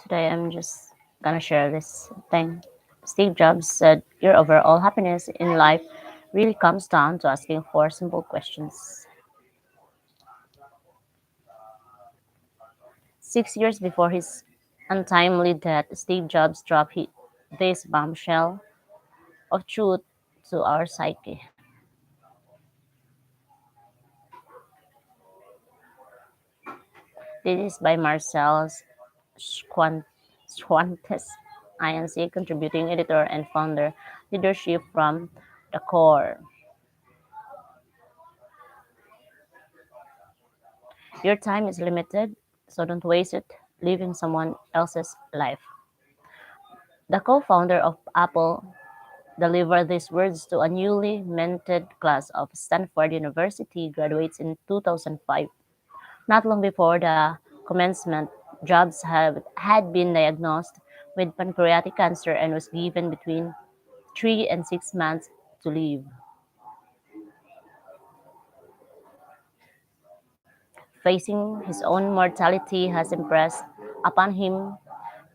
Today I'm just gonna share this thing. Steve Jobs said your overall happiness in life really comes down to asking four simple questions. 6 years before his untimely death, Steve Jobs dropped this bombshell of truth to our psyche. This is by Marcel Schwantes, INC contributing editor and founder, leadership from the core. Your time is limited, so don't waste it living someone else's life. The co founder of Apple delivered these words to a newly minted class of Stanford University graduates in 2005. Not long before the commencement, Jobs had been diagnosed with pancreatic cancer and was given between 3 and 6 months to live. Facing his own mortality has impressed upon him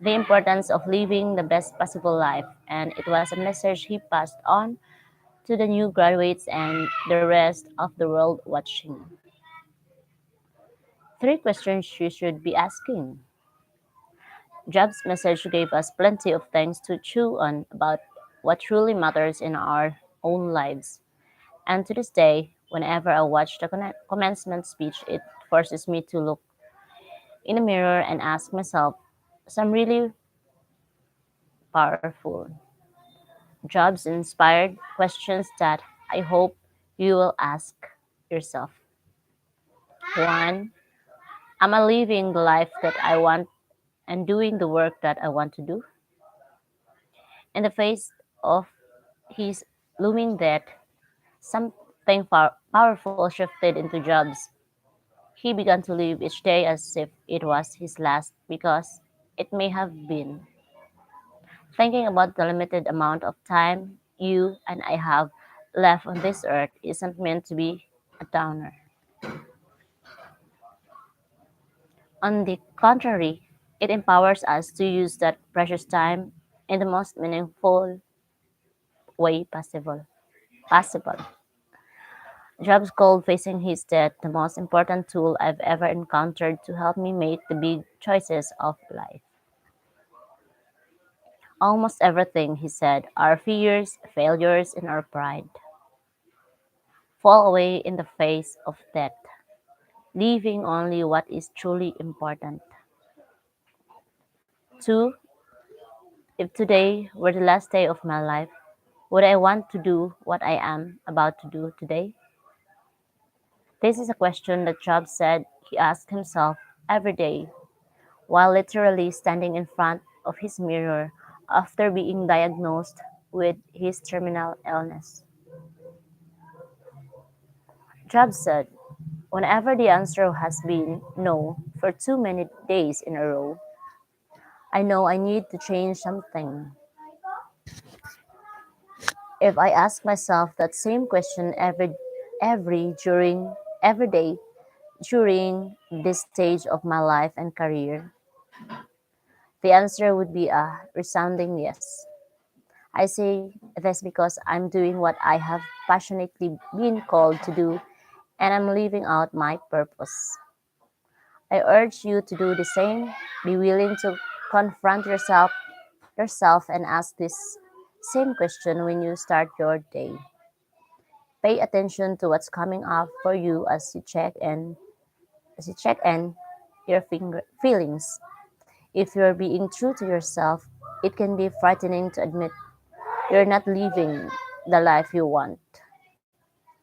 the importance of living the best possible life, and it was a message he passed on to the new graduates and the rest of the world watching. Three questions you should be asking. Job's message gave us plenty of things to chew on about what truly matters in our own lives. And to this day, whenever I watch the commencement speech, it forces me to look in the mirror and ask myself some really powerful, Jobs inspired questions that I hope you will ask yourself. One, am I living the life that I want and doing the work that I want to do? In the face of his looming death, something powerful shifted into Jobs. He began to live each day as if it was his last because it may have been. Thinking about the limited amount of time you and I have left on this earth isn't meant to be a downer. On the contrary, it empowers us to use that precious time in the most meaningful way possible. Jobs called facing his death the most important tool I've ever encountered to help me make the big choices of life. Almost everything, he said, our fears, failures, and our pride, fall away in the face of death, leaving only what is truly important. Two, if today were the last day of my life, would I want to do what I am about to do today? This is a question that Jobs said he asked himself every day while literally standing in front of his mirror after being diagnosed with his terminal illness. Jobs said, whenever the answer has been no for too many days in a row, I know I need to change something. If I ask myself that same question every day during this stage of my life and career, the answer would be a resounding yes. I say this because I'm doing what I have passionately been called to do and I'm living out my purpose. I urge you to do the same. Be willing to confront yourself and ask this same question when you start your day. Pay attention to what's coming up for you as you check in your feelings. If you're being true to yourself, it can be frightening to admit you're not living the life you want,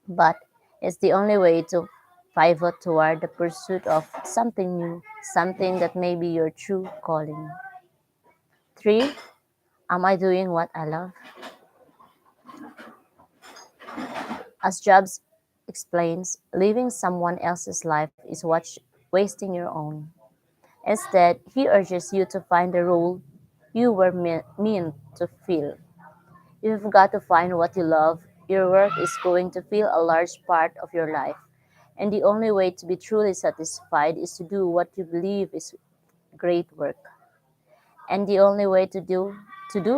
but it's the only way to pivot toward the pursuit of something new, something that may be your true calling. Three, am I doing what I love? As Jobs explains, living someone else's life is wasting your own. Instead, he urges you to find the role you were meant to fill. You've got to find what you love. Your work is going to fill a large part of your life. And the only way to be truly satisfied is to do what you believe is great work. And the only way to do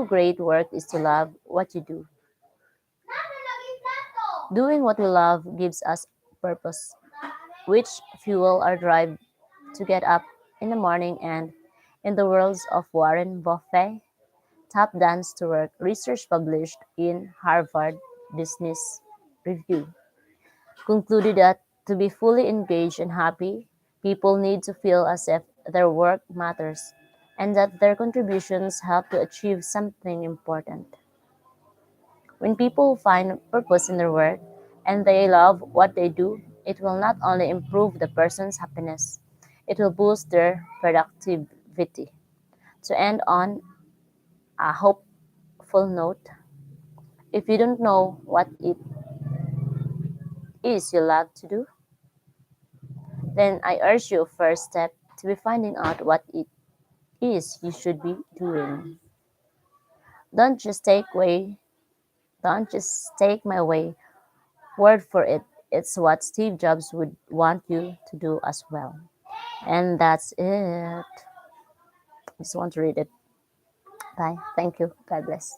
great work is to love what you do. Doing what we love gives us purpose, which fuel our drive to get up in the morning. And in the words of Warren Buffett, Tap Dance to Work research published in Harvard Business Review concluded that to be fully engaged and happy, people need to feel as if their work matters and that their contributions help to achieve something important. When people find purpose in their work and they love what they do, it will not only improve the person's happiness, it will boost their productivity. To end on a hopeful note, if you don't know what it is you love to do, then I urge you first step to be finding out what it is you should be doing. Don't just take way, don't just take my way word for it. It's what Steve Jobs would want you to do as well. And that's it. I just want to read it. Bye. Thank you. God bless.